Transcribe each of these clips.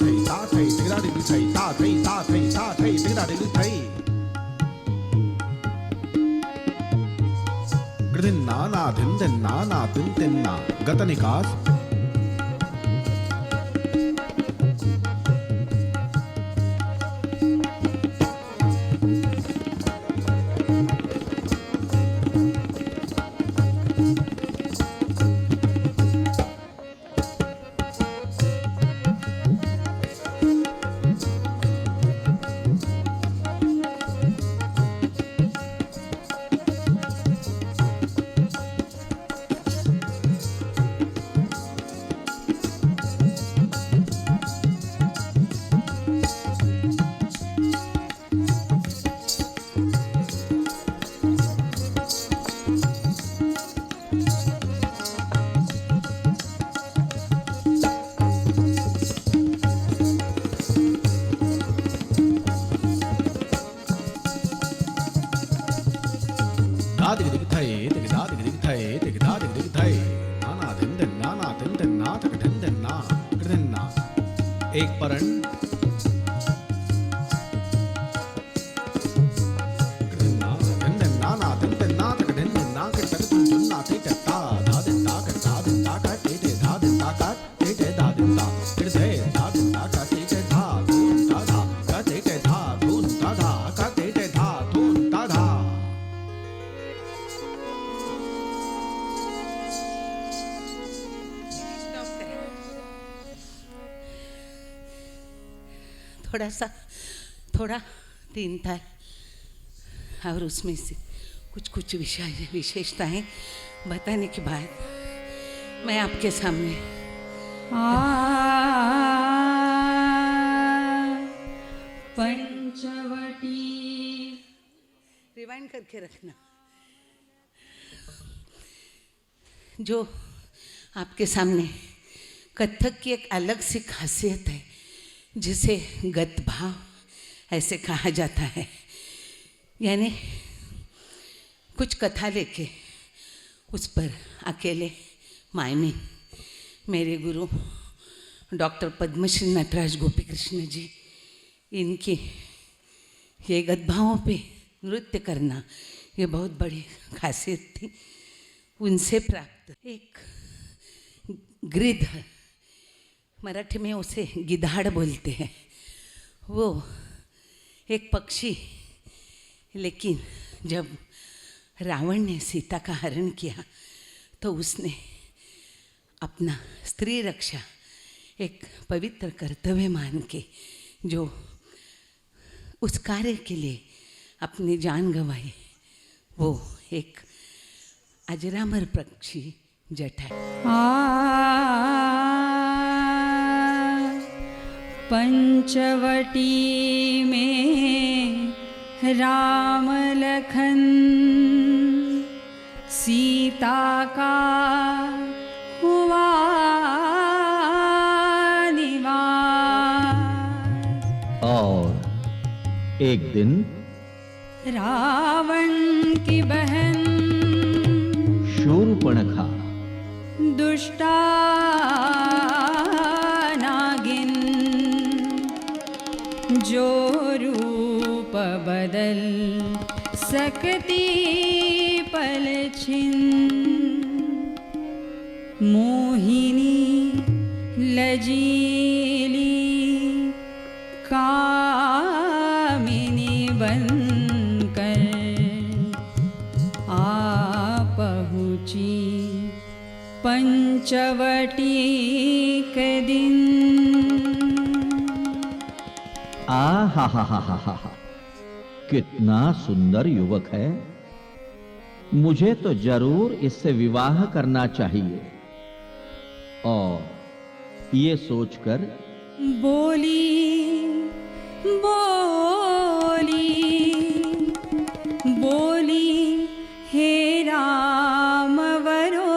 thầy ta thầy tịch đa địch thầy ta thầy ta thầy ta thầy tịch đa địch thầy कृतिन नाना धिन नाना तिन ना गतनिकास एक परण थोड़ा तीन ताल और उसमें से कुछ विशेषताएं बताने के बाद मैं आपके सामने पंचवटी रिवाइंड करके रखना। जो आपके सामने कथक की एक अलग सी खासियत है जिसे गत भाव ऐसे कहा जाता है, यानी कुछ कथा लेके उस पर अकेले मायने मेरे गुरु डॉक्टर पद्मश्री नटराज गोपी कृष्ण जी इनकी ये गत भावों पे नृत्य करना ये बहुत बड़ी खासियत थी। उनसे प्राप्त एक गृध, मराठी में उसे गिधाड़ बोलते हैं, वो एक पक्षी, लेकिन जब रावण ने सीता का हरण किया तो उसने अपना स्त्री रक्षा एक पवित्र कर्तव्य मान के जो उस कार्य के लिए अपनी जान गंवाई, वो एक अजरामर पक्षी जटा पंचवटी में राम लखन सीता का हुआ निवास। और एक दिन रावण की बहन शूर्पणखा दुष्टा नागिन जो रूप बदल सकती पलछिन, मोहिनी लजीली कामिनी बनकर आ पहुँची पंचवटी के दिन। हा कितना सुंदर युवक है, मुझे तो जरूर इससे विवाह करना चाहिए। और ये सोचकर बोली हे राम वरो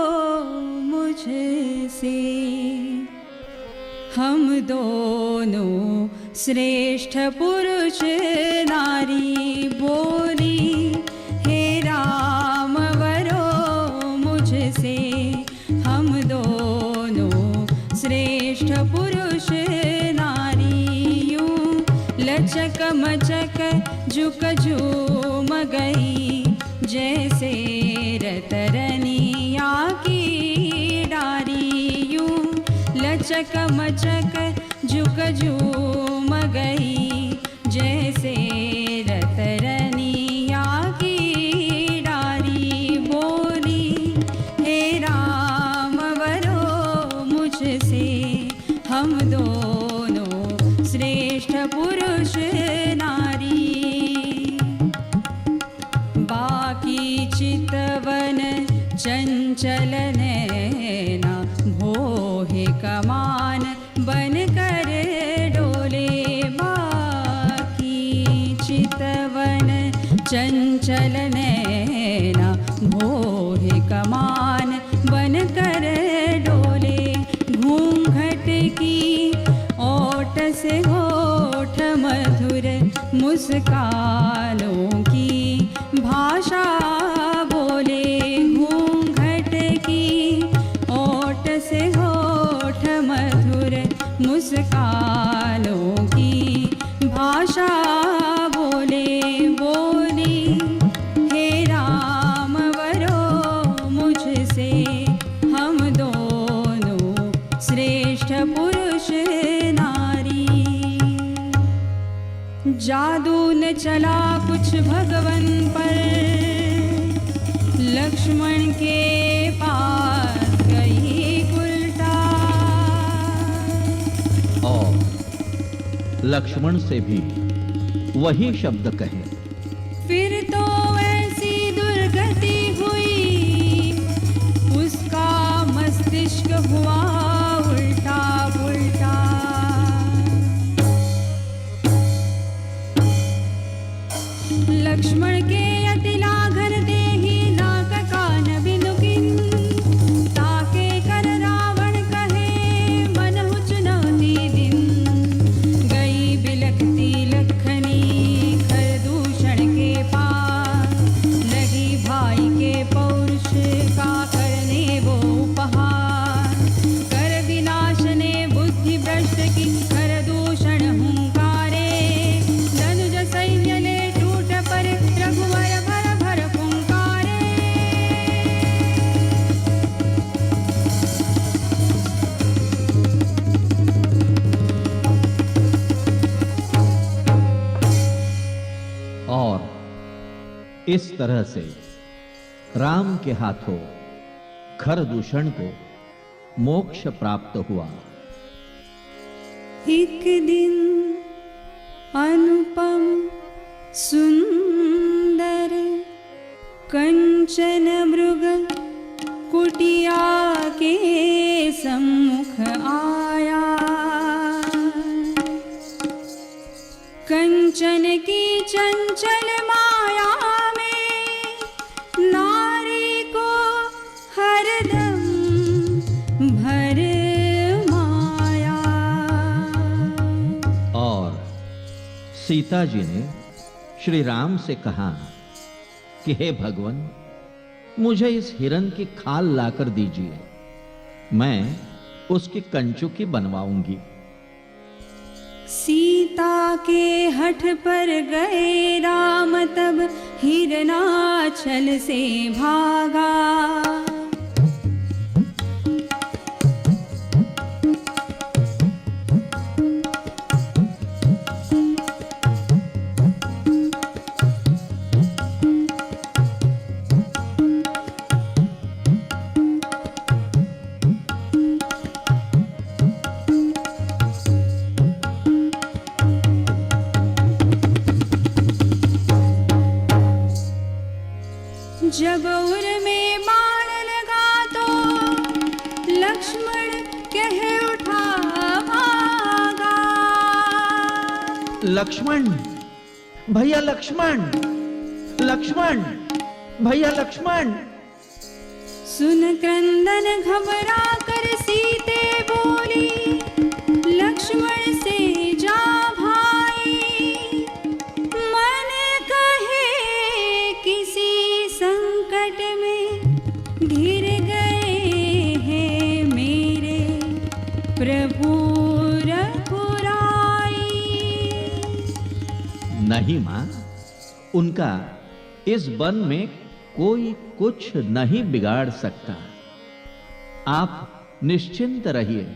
मुझसे, हम दोनों श्रेष्ठ पुरुष नारी। बोली हे राम वरो मुझसे, हम दोनों श्रेष्ठ पुरुष नारी। मचक झुक झूम गई, जैसे रतरनिया की डारी। यूं लचक मचक झुक झूम गई, जैसे रतरनिया की डारी। बोली हे राम वरो मुझसे, हम दोनों श्रेष्ठ पुरुष नारी। बाकी चितवन चंचल नैना, भोहे कमान बन कर डोले। बाकी चितवन चंचल नैना, भोहे कमान बन कर डोले। घूंघट की ओट से होठ मधुर, मुस्कानों की भाषा बोले। घूंघट की ओट से होठ मधुर, मुस्कानों की भाषा बोले। बोली हे राम वरो मुझसे, हम दोनों श्रेष्ठ पुरुष नारी। जादू न चला कुछ भगवन पर, लक्ष्मण के पास गई उल्टा। और लक्ष्मण से भी वही शब्द कहे। फिर तो ऐसी दुर्गति हुई, उसका मस्तिष्क हुआ उल्टा पुल्टा। लक्ष्मण के अति लाघन देहि, नाक कान बिनुकिन। ताके कर रावण कहे, मनहु चुनौती दिन। गई बिलखती लखनी खरदूषण के पास, लगी भाई के पौरुष का करने वो उपहार। कर विनाश ने बुद्धि भ्रष्ट की, खरदूषण हुंकारे। धनुज सैन्य ले टूट पर, रघुवर भर भर फुंकारे। और इस तरह से राम के हाथों खरदूषण को मोक्ष प्राप्त हुआ। एक दिन अनुपम सुंदर, कंचन मृग कुटिया के सम्मुख आया। कंचन की चंचल माया में, नारी को हरदम भर माया। और सीता जी ने श्री राम से कहा कि हे भगवान, मुझे इस हिरण की खाल लाकर दीजिए, मैं उसकी कंचुकी बनवाऊंगी। सीता के हठ पर गए राम, तब हिरणाचल से भागा। जब उर में बाण लगा तो लक्ष्मण कह उठा भागा। लक्ष्मण, भैया लक्ष्मण, लक्ष्मण, भैया लक्ष्मण। सुन क्रंदन घबरा कर सीते बोली, लक्ष्मण से जा भाई। मन कहे किसी संकट में घिर गए हैं मेरे प्रभु रघुराई। नहीं मां, उनका इस वन में कोई कुछ नहीं बिगाड़ सकता। आप निश्चिंत रहिए।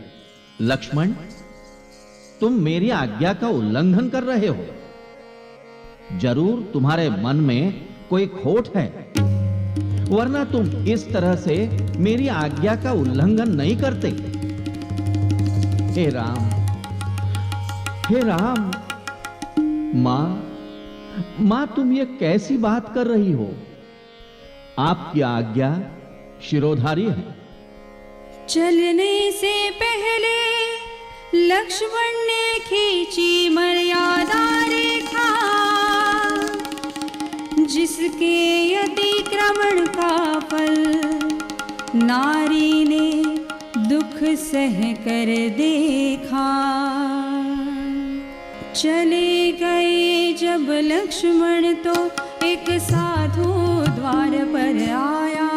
लक्ष्मण, तुम मेरी आज्ञा का उल्लंघन कर रहे हो। जरूर तुम्हारे मन में कोई खोट है, वरना तुम इस तरह से मेरी आज्ञा का उल्लंघन नहीं करते। हे राम, हे राम। मां, तुम ये कैसी बात कर रही हो? आपकी आज्ञा शिरोधारी है। चलने से पहले लक्ष्मण ने खींची मर्यादा रेखा, जिसके अतिक्रमण का फल नारी ने दुख सह कर देखा। चले गए जब लक्ष्मण तो एक साधु द्वार पर आया।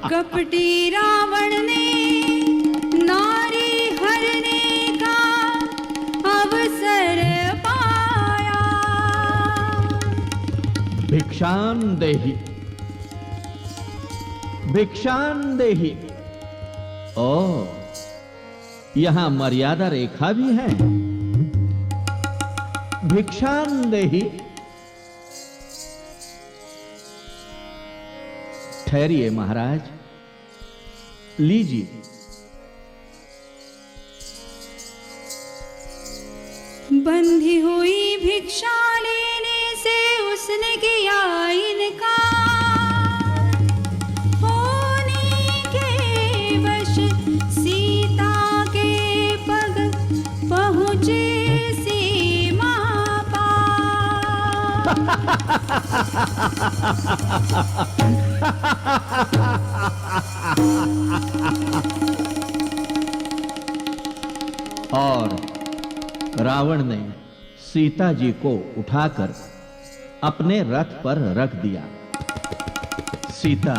कपटी रावण ने नारी हरने का अवसर पाया। भिक्षान देहि, भिक्षान देहि। ओ, यहां मर्यादा रेखा भी है। भिक्षान देहि। ठहरिए महाराज, लीजिए। बंधी हुई भिक्षा लेने से उसने किया इनकार। होने के वश सीता के पग पहुंचे सीमा पार। और रावण ने सीता जी को उठाकर अपने रथ पर रख दिया। सीता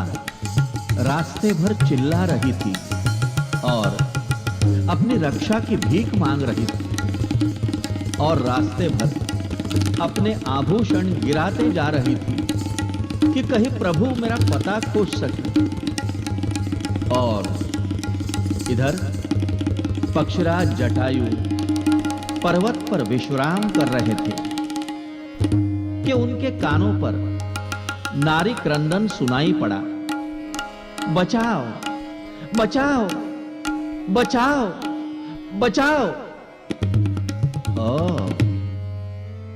रास्ते भर चिल्ला रही थी और अपनी रक्षा की भीख मांग रही थी और रास्ते भर अपने आभूषण गिराते जा रही थी कि कहीं प्रभु मेरा पता खोज सके। और इधर पक्षराज जटायु पर्वत पर विश्राम कर रहे थे कि उनके कानों पर नारी क्रंदन सुनाई पड़ा। बचाओ, बचाओ, बचाओ, बचाओ। ओ,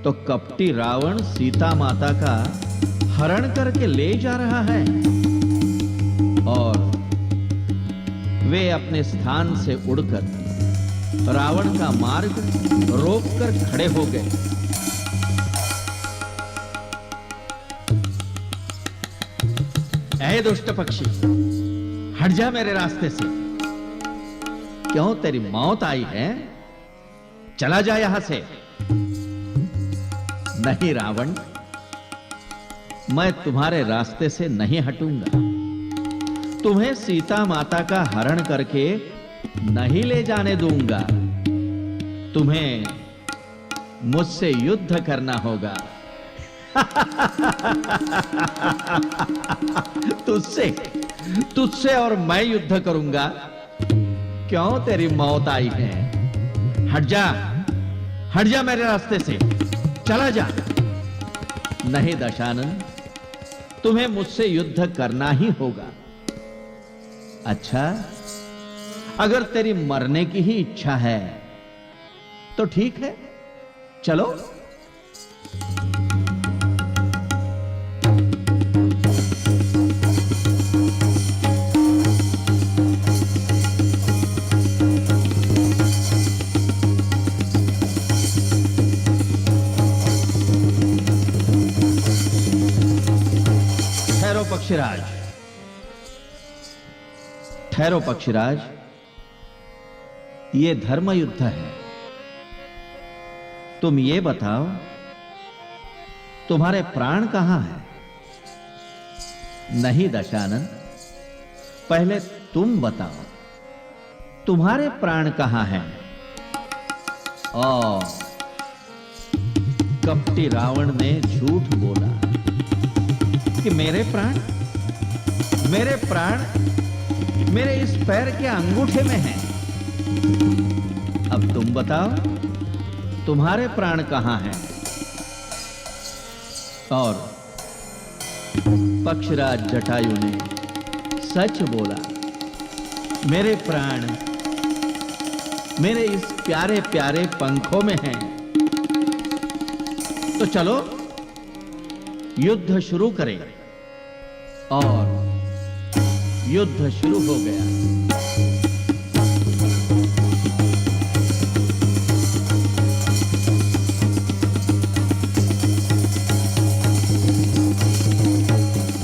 तो कपटी रावण सीता माता का हरण करके ले जा रहा है। और वे अपने स्थान से उड़कर रावण का मार्ग रोककर खड़े हो गए। ऐ दुष्ट पक्षी, हट जा मेरे रास्ते से। क्यों, तेरी मौत आई है? चला जा यहां से। नहीं रावण, मैं तुम्हारे रास्ते से नहीं हटूंगा। तुम्हें सीता माता का हरण करके नहीं ले जाने दूंगा। तुम्हें मुझसे युद्ध करना होगा। तुझसे, तुझसे और मैं युद्ध करूंगा। क्यों, तेरी मौत आई है? हट जा, हट जा मेरे रास्ते से। चला जा। नहीं दशानन, तुम्हें मुझसे युद्ध करना ही होगा। अच्छा, अगर तेरी मरने की ही इच्छा है तो ठीक है, चलो। ठहरो पक्षीराज, ठहरो पक्षीराज। ये धर्म युद्ध है। तुम ये बताओ, तुम्हारे प्राण कहां हैं? नहीं दशानन, पहले तुम बताओ, तुम्हारे प्राण कहां हैं? और कपटी रावण ने झूठ बोला कि मेरे प्राण मेरे इस पैर के अंगूठे में हैं। अब तुम बताओ, तुम्हारे प्राण कहां हैं? और पक्षराज जटायु ने सच बोला, मेरे प्राण मेरे इस प्यारे प्यारे पंखों में हैं। तो चलो युद्ध शुरू करें। और युद्ध शुरू हो गया।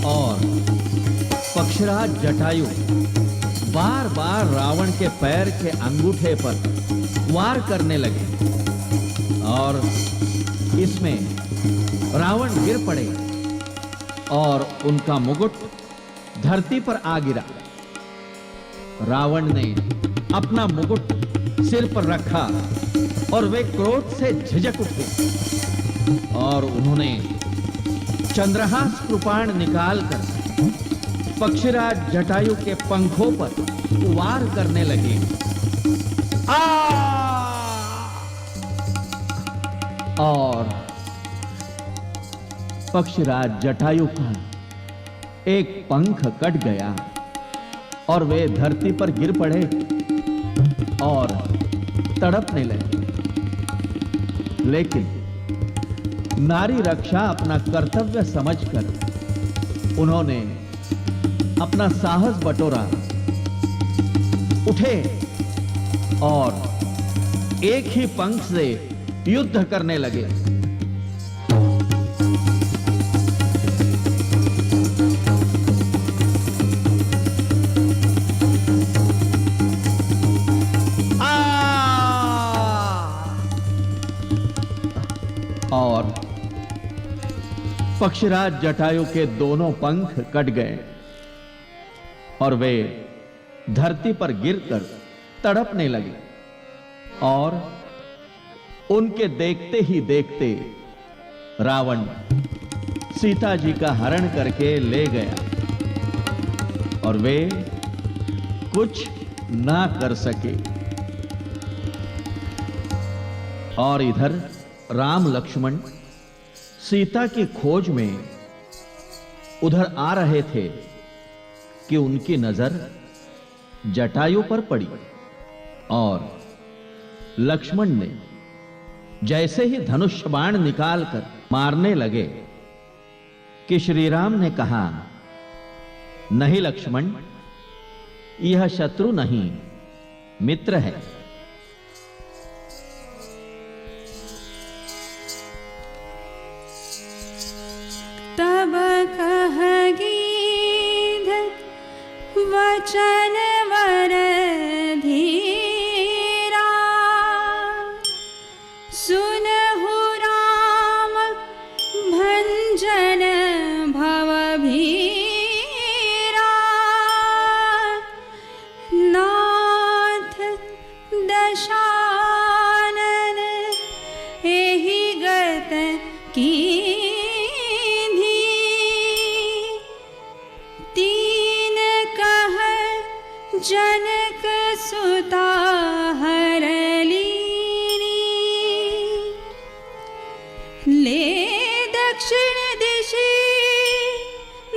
और पक्षराज जटायु बार बार रावण के पैर के अंगूठे पर वार करने लगे और इसमें रावण गिर पड़े और उनका मुकुट धरती पर आ गिरा। रावण ने अपना मुकुट सिर पर रखा और वे क्रोध से झिझक उठे और उन्होंने चंद्रहास कृपाण निकालकर पक्षीराज जटायु के पंखों पर वार करने लगे। और पक्षीराज जटायु का एक पंख कट गया और वे धरती पर गिर पड़े और तड़पने लगे। लेकिन नारी रक्षा अपना कर्तव्य समझकर उन्होंने अपना साहस बटोरा, उठे और एक ही पंख से युद्ध करने लगे। और पक्षीराज जटायु के दोनों पंख कट गए और वे धरती पर गिरकर तड़पने लगे। और उनके देखते ही देखते रावण सीता जी का हरण करके ले गया और वे कुछ ना कर सके। और इधर राम लक्ष्मण सीता की खोज में उधर आ रहे थे कि उनकी नजर जटायु पर पड़ी और लक्ष्मण ने जैसे ही धनुष बाण निकालकर मारने लगे कि श्री राम ने कहा, नहीं लक्ष्मण, यह शत्रु नहीं मित्र है। तब कह गीध वचन वर धीरा, सुनहु राम भंजन भव भीरा। नाथ दशानन एहि गत की जनक सुता हरलीनी, ले दक्षिण दिशि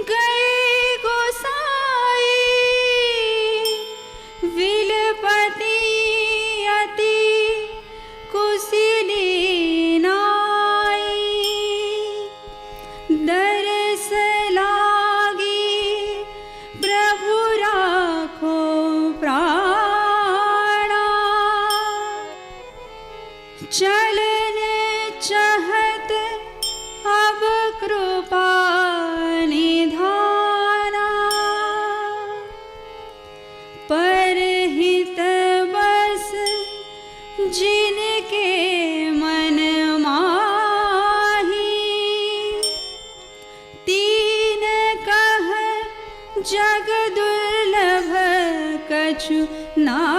गए गोसाई। विलपति अति कुशली नाई, दरस लागी प्रभु राखो प्राणा। चलन चहत अब कृपा निधाना, परहित बस जिनके मन माही। तीन कह पशु नाग